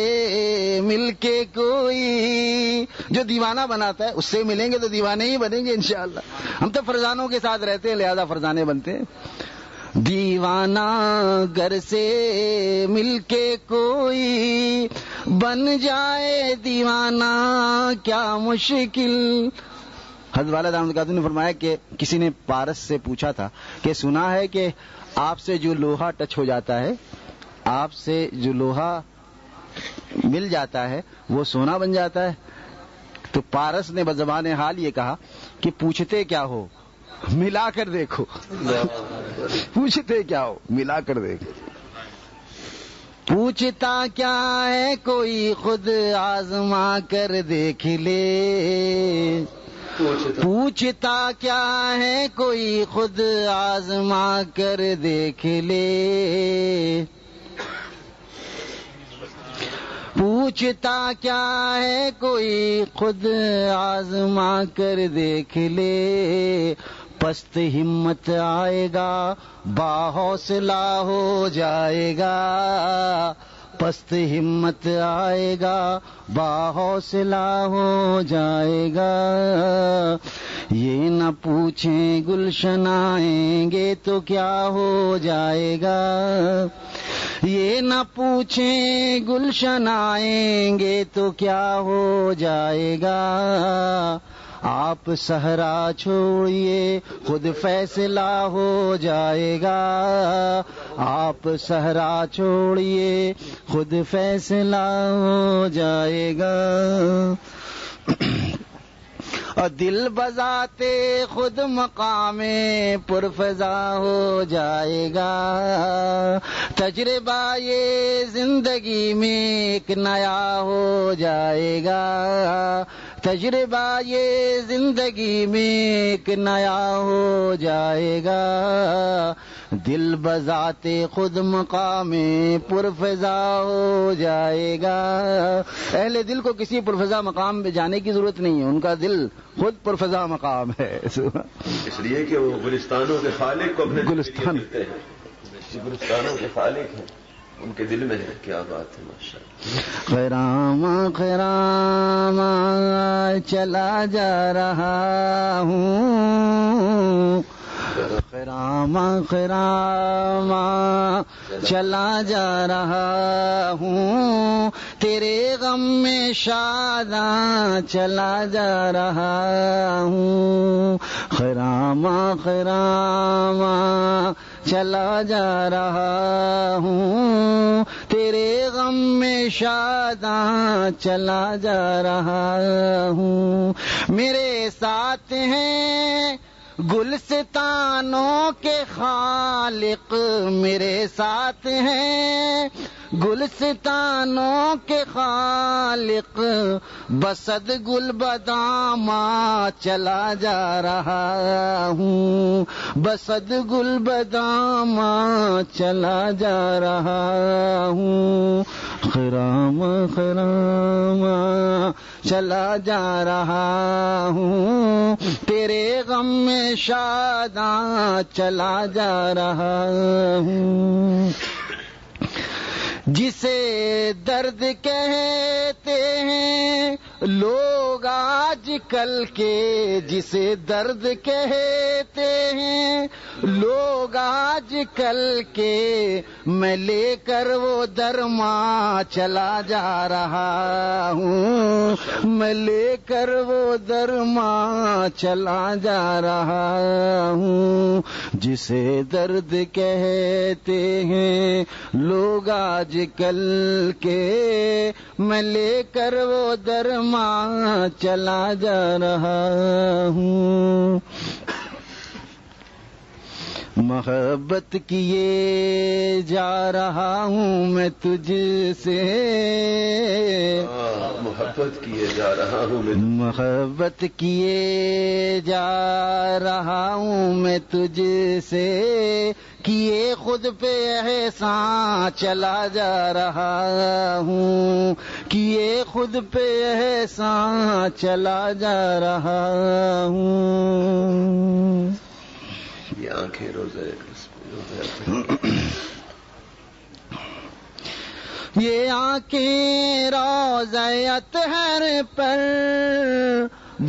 مل کے کوئی, جو دیوانہ بناتا ہے اس سے ملیں گے تو دیوانے ہی بنیں گے انشاءاللہ. ہم تو فرزانوں کے ساتھ رہتے ہیں لہذا فرزانے بنتے ہیں. دیوانہ گھر سے مل کے کوئی بن جائے دیوانہ کیا مشکل. حضرت والا دامت قادری نے فرمایا کہ کسی نے پارس سے پوچھا تھا کہ سنا ہے کہ آپ سے جو لوہا ٹچ ہو جاتا ہے, آپ سے جو لوہا مل جاتا ہے وہ سونا بن جاتا ہے. تو پارس نے بزبان حال یہ کہا کہ پوچھتے کیا ہو ملا کر دیکھو. پوچھتے کیا ہو ملا کر دیکھو. پوچھتا کیا ہے کوئی خود آزما کر دیکھ لے. پوچھتا کیا ہے کوئی خود آزما کر دیکھ لے. پوچھتا کیا ہے کوئی خود آزما کر دیکھ لے. پست ہمت آئے گا باحوصلہ ہو جائے گا. پست ہمت آئے گا باحوصلہ ہو جائے گا. یہ نہ پوچھیں گلشن آئیں گے تو کیا ہو جائے گا. یہ نہ پوچھیں گلشن آئیں گے تو کیا ہو جائے گا. آپ صحرا چھوڑیے خود فیصلہ ہو جائے گا. آپ صحرا چھوڑیے خود فیصلہ ہو جائے گا. اور دل بذاتے خود مقام پرفضا ہو جائے گا. تجربہ یہ زندگی میں ایک نیا ہو جائے گا. تجربہ یہ زندگی میں ایک نیا ہو جائے گا. دل بذات خود مقام پرفضا ہو جائے گا. اہل دل کو کسی پرفضا مقام پہ جانے کی ضرورت نہیں ہے، ان کا دل خود پرفضا مقام ہے. اس لیے کہ وہ گلستانوں کے خالق کو اپنے گلستانوں کے خالق ہیں، ان کے دل میں ہے. کیا بات ہے، ماشاءاللہ. خیراما خیراما چلا جا رہا ہوں، خیراما خیراما چلا جا رہا ہوں، تیرے غم میں شاداں چلا جا رہا ہوں. خیراما خیراما چلا جا رہا ہوں، تیرے غم میں شاداں چلا جا رہا ہوں. میرے ساتھ ہیں گلستانوں کے خالق، میرے ساتھ ہیں گلستانوں کے خالق، بسد گل بدامہ چلا جا رہا ہوں، بسد گل بدامہ چلا جا رہا ہوں. خرام خرام چلا جا رہا ہوں، تیرے غم میں شاداں چلا جا رہا ہوں. جسے درد کہتے ہیں لوگ آج کل کے، جسے درد کہتے ہیں لوگ آج کل کے، میں لے کر وہ درما چلا جا رہا ہوں، میں لے کر وہ درما چلا جا رہا ہوں. جسے درد کہتے ہیں لوگ آج کل کے، میں لے کر وہ درما چلا جا رہا ہوں. محبت کیے جا رہا ہوں میں تجھ سے، محبت کیے جا رہا ہوں میں، محبت کیے جا رہا ہوں میں تجھ سے، کیے خود پہ احسان چلا جا رہا ہوں، کیے خود پہ احسان چلا جا رہا ہوں. یہ آنکھیں روزے یہ آنکھیں روزے اطہر پر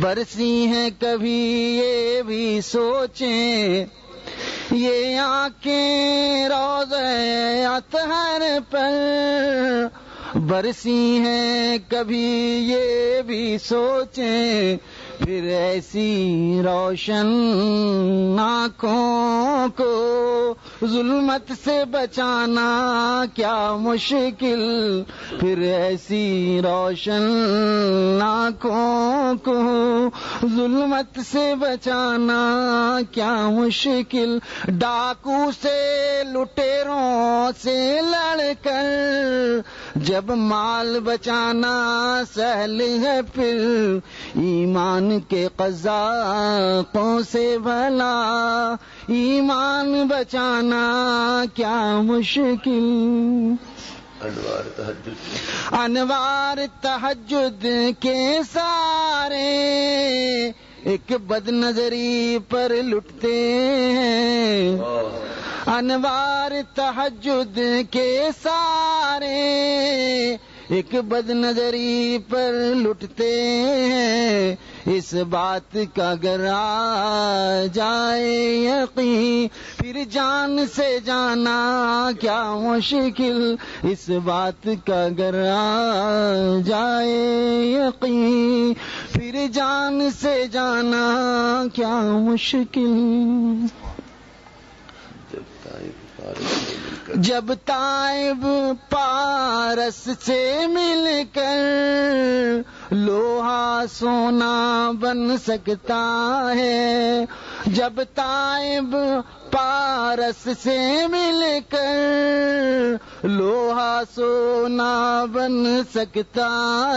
برسی ہیں، کبھی یہ بھی سوچیں. یہ آنکھیں روزے اطہر پر برسی ہیں، کبھی یہ بھی سوچیں. پھر ایسی روشن آنکھوں کو ظلمت سے بچانا کیا مشکل، پھر ایسی روشن آنکھوں کو ظلمت سے بچانا کیا مشکل. ڈاکو سے لٹیروں سے لڑ کر جب مال بچانا سہل ہے، پھر ایمان کے قذاقوں سے بھلا ایمان بچانا کیا مشکل. انوار تہجد کے سارے ایک بد نظری پر لٹتے ہیں. انوار تہجد کے سارے ایک بد نظری پر لٹتے ہیں. اس بات کا اگر آ جائے یقین، پھر جان سے جانا کیا مشکل. اس بات کا اگر آ جائے یقین، پھر جان سے جانا کیا مشکل. جب طائب پارس سے مل کر لوہا سونا بن سکتا ہے جب تائب پارس سے مل کر، لوہا سونا بن سکتا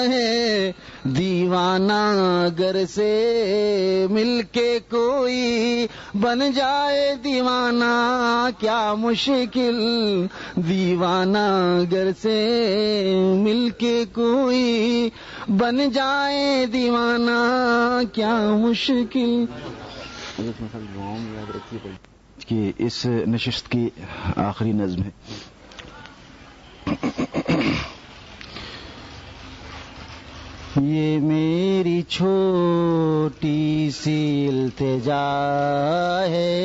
ہے دیوانہ گر سے مل کے کوئی بن جائے دیوانہ، کیا مشکل دیوانہ گر سے مل کے کوئی بن جائے دیوانہ، کیا مشکل. کہ اس نشست کی آخری نظم ہے. یہ میری چھوٹی سی التجا ہے،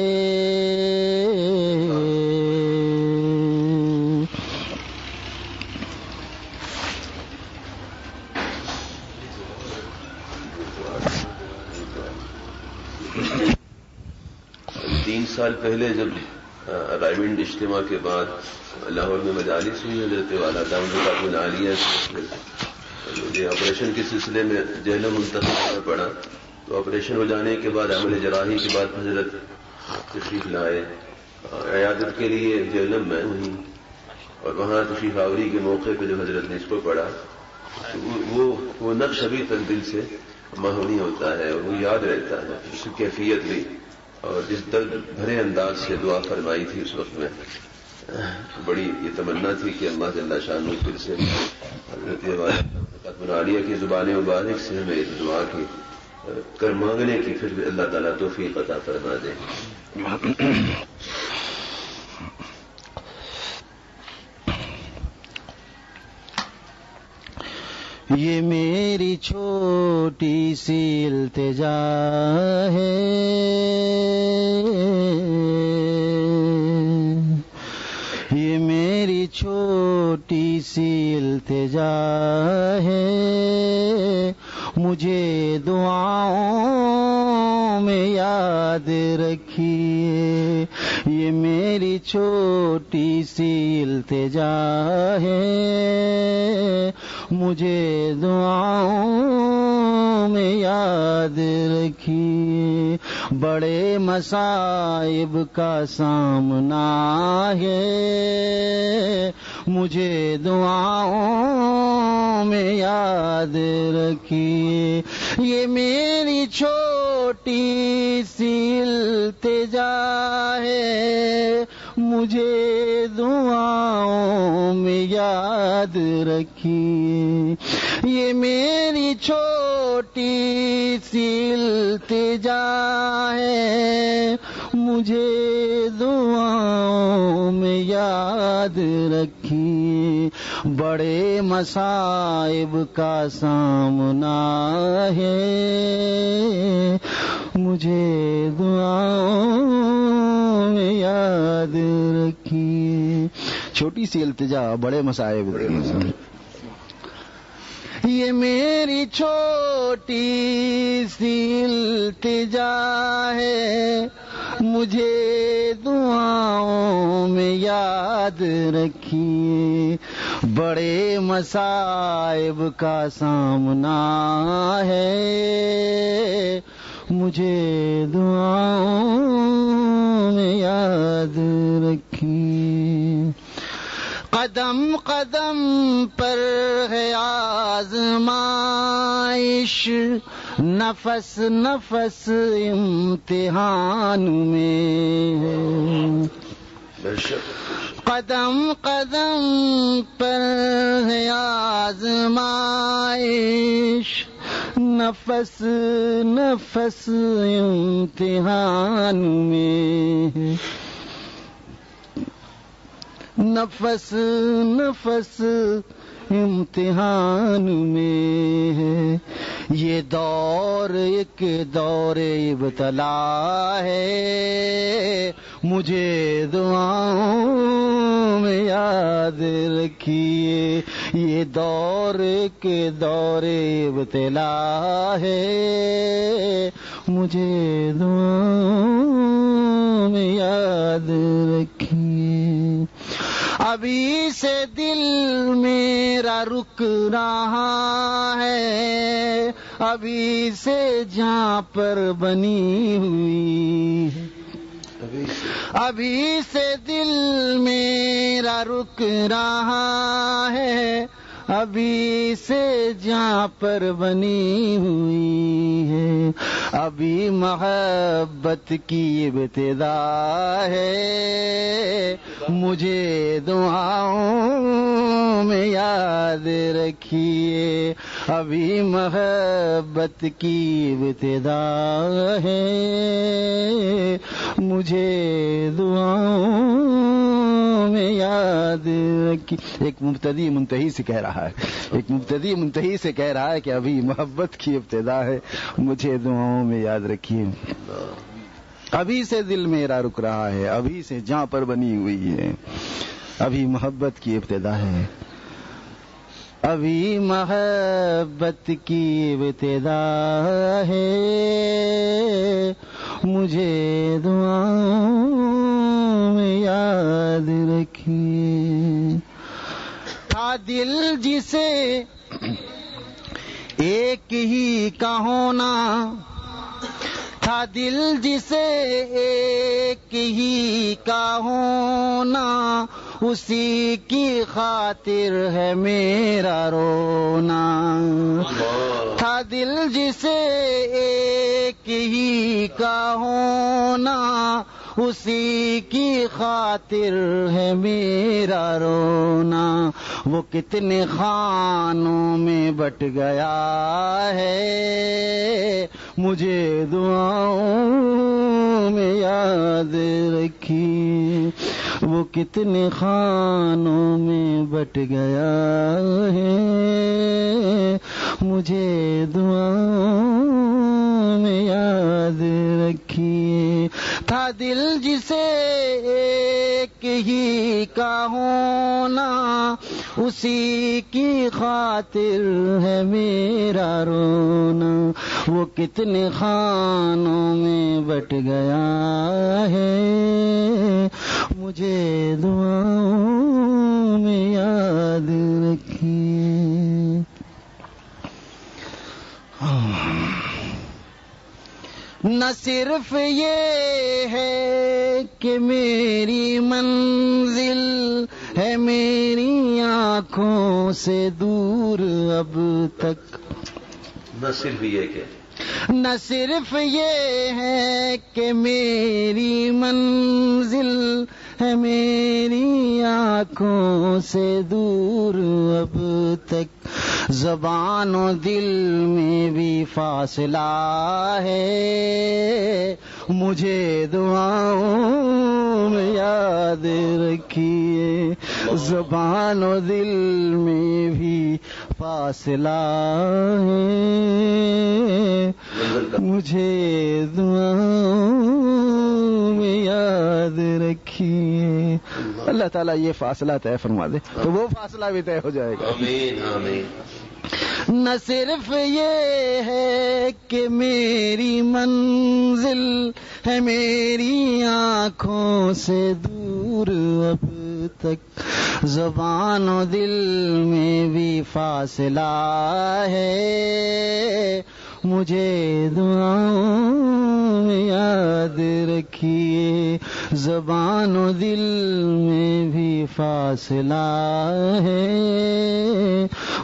سال پہلے جب رائمنڈ اجتماع کے بعد لاہور میں مجالس ہوئی حضرت والا دامن عالیہ سے مجھے آپریشن کے سلسلے میں جہلم منتقل کرنا پڑا، تو آپریشن ہو جانے کے بعد عمل جراحی کے بعد حضرت تشریف لائے عیادت کے لیے جہلم میں ہوئی، اور وہاں تشریف آوری کے موقع پہ جو حضرت نے اس کو پڑھا وہ نقش ابھی تک دل سے محروم ہوتا ہے اور وہ یاد رہتا ہے، اس کی کیفیت بھی، اور جس درد بھرے انداز سے دعا فرمائی تھی اس وقت میں بڑی یہ تمنا تھی کہ اللہ جل شانہ پھر سے حضرت عالیہ کی زبان مبارک سے ہمیں اس دعا کی کر مانگنے کی پھر اللہ تعالیٰ توفیق عطا فرما دے. یہ میری چھوٹی سی التجا ہے، یہ میری چھوٹی سی التجا ہے، مجھے دعاؤں میں یاد رکھیے. یہ میری چھوٹی سی التجا ہے، مجھے دعاؤں میں یاد رکھیے. بڑے مصائب کا سامنا ہے، مجھے دعاؤں میں یاد رکھیے. یہ میری چھوٹی سی التجا ہے، مجھے دعاؤں میں یاد رکھیے. یہ میری چھوٹی سی التجا ہے، مجھے دعاؤں میں یاد رکھیے. بڑے مصائب کا سامنا ہے، مجھے دعاؤں میں یاد رکھیے. چھوٹی سی التجا، بڑے مصائب. یہ میری چھوٹی سی التجا ہے، مجھے دعاؤں میں یاد رکھیے. بڑے مصائب کا سامنا ہے، مجھے دعاؤں میں یاد رکھیے. قدم قدم پر ہے آزمائش، نفس نفس امتحان میں. قدم قدم پر ہے آزمائش، نفس نفس امتحان میں. نفس نفس امتحان میں ہے. یہ دور ایک دور ابتلا ہے، مجھے دعاؤں میں یاد رکھیے. یہ دور ایک دور ابتلا ہے، مجھے دعاؤں میں یاد رکھیے. ابھی سے دل میرا رک رہا ہے، ابھی سے جہاں پر بنی ہوئی ہے، ابھی سے دل میرا رک رہا ہے، ابھی سے جہاں پر بنی ہوئی ہے، ابھی محبت کی ابتدا ہے، مجھے دعاؤں میں یاد رکھیے، ابھی محبت کی ابتدا ہے، مجھے دعاؤں میں یاد رکھیے۔ ایک مبتدی منتہی سے کہہ رہا ہے، ایک مبتدی منتہی سے کہہ رہا ہے کہ ابھی محبت کی ابتدا ہے، مجھے دعاؤں میں یاد رکھیے، ابھی سے دل میرا رک رہا ہے، ابھی سے جہاں پر بنی ہوئی ہے، ابھی محبت کی ابتدا ہے، ابھی محبت کی ابتدا ہے، مجھے دعاؤں میں یاد رکھیے۔ تھا دل جسے ایک ہی کا ہونا، تھا دل جسے ایک ہی کا ہونا، اسی کی خاطر ہے میرا رونا، تھا دل جسے ایک ہی کا ہونا، اسی کی خاطر ہے میرا رونا، وہ کتنے خانوں میں بٹ گیا ہے، مجھے دعاؤں میں یاد رکھیے، وہ کتنے خانوں میں بٹ گیا ہے، مجھے دعاؤں میں یاد رکھیے۔ تھا دل جسے ایک ہی کا ہونا، اسی کی خاطر ہے میرا رونا، وہ کتنے خانوں میں بٹ گیا ہے، مجھے دعاؤں میں یاد رکھیے۔ نہ صرف یہ ہے کہ میری منزل ہے میری آنکھوں سے دور اب تک، نہ صرف یہ کہ نہ صرف یہ ہے کہ میری منزل ہے میری آنکھوں سے دور اب تک، زبان و دل میں بھی فاصلہ ہے، مجھے دعاؤں میں یاد رکھیے، زبان و دل میں بھی فاصلہ ہے، مجھے دعاؤں میں یاد رکھیے۔ اللہ تعالیٰ یہ فاصلہ طے فرما دے تو وہ فاصلہ بھی طے ہو جائے گا۔ آمین آمین۔ نہ صرف یہ ہے کہ میری منزل ہے میری آنکھوں سے دور اب تک، زبان و دل میں بھی فاصلہ ہے، مجھے دعاؤں میں یاد رکھیے، زبان و دل میں بھی فاصلہ ہے،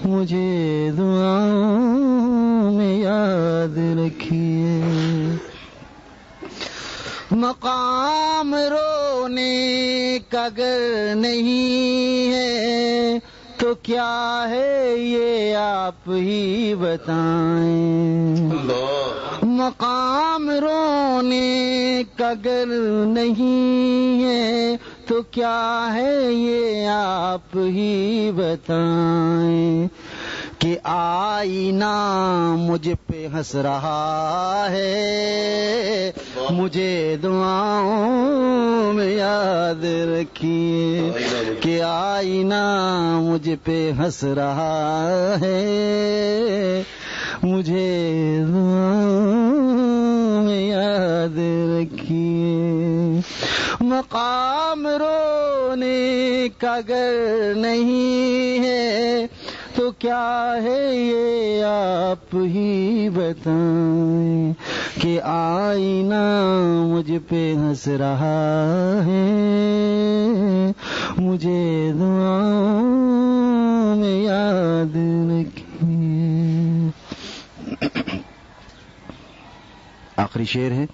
مجھے دعاؤں میں یاد رکھیے۔ مقام رونے کا اگر نہیں ہے تو کیا ہے یہ آپ ہی بتائیں، مقام رونے کا اگر نہیں ہے تو کیا ہے یہ آپ ہی بتائیں، کہ آئینہ مجھ پہ ہنس رہا ہے، مجھے دعاؤں میں یاد رکھیے، کہ آئینہ مجھ پہ ہنس رہا ہے، مجھے دعاؤں میں یاد رکھیے. مقام رونے کا اگر نہیں ہے تو کیا ہے یہ آپ ہی بتائیں کہ آئینہ مجھ پہ ہنس رہا ہے. مجھے دعاؤں میں یاد رکھیے. آخری شعر ہے.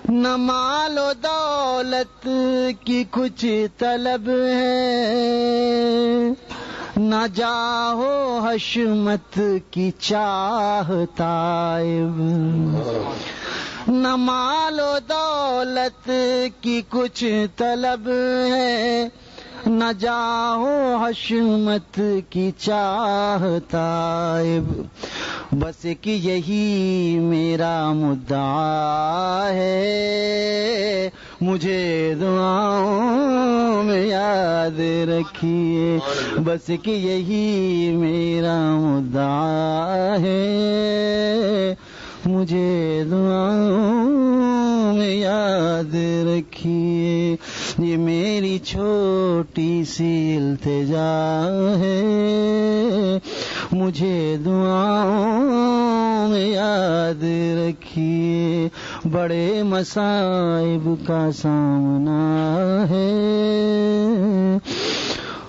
نہ مال و دولت کی کچھ طلب ہے، نہ جاہ و حشمت کی چاہ طائب. نہ مال و دولت کی کچھ طلب ہے، نہ جاہ و حشمت کی چاہ طائب. بس کہ یہی میرا مدعا ہے، مجھے دعاؤں میں یاد رکھیے. بس کہ یہی میرا مدعا ہے، مجھے دعاؤں میں یاد رکھیے. یہ میری چھوٹی سی التجا ہے، مجھے دعاؤں میں یاد رکھیے. بڑے مصائب کا سامنا ہے،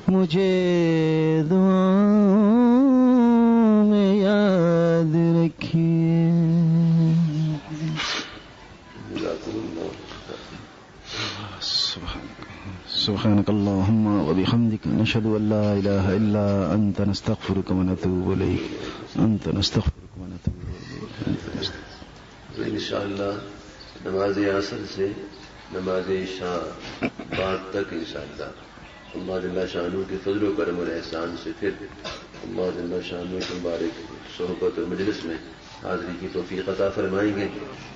مجھے دعاؤں میں یاد رکھیے. سبحانك اللهم وبحمدك نشهد أن لا إله إلا أنت نستغفرك ونتوب إليك. أنت نستغفرك ونتوب إليك. انشاءاللہ نماز عصر سے نماز عشاء بعد تک انشاءاللہ اللہ جل شانہ کے فضل و کرم اور احسان سے پھر اللہ جل شانہ کے مبارک صحبت و مجلس میں حاضری کی توفیق عطا فرمائیں گے.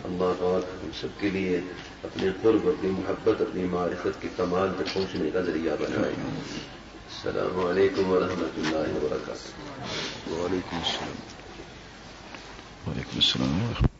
اللہ پاک ہم سب کے لیے اپنے قرب، اپنی محبت، اپنی معرفت کے کمال تک پہنچنے کا ذریعہ بنائیں. السلام علیکم ورحمۃ اللہ وبرکاتہ. وعلیکم السلام. وعلیکم السلام.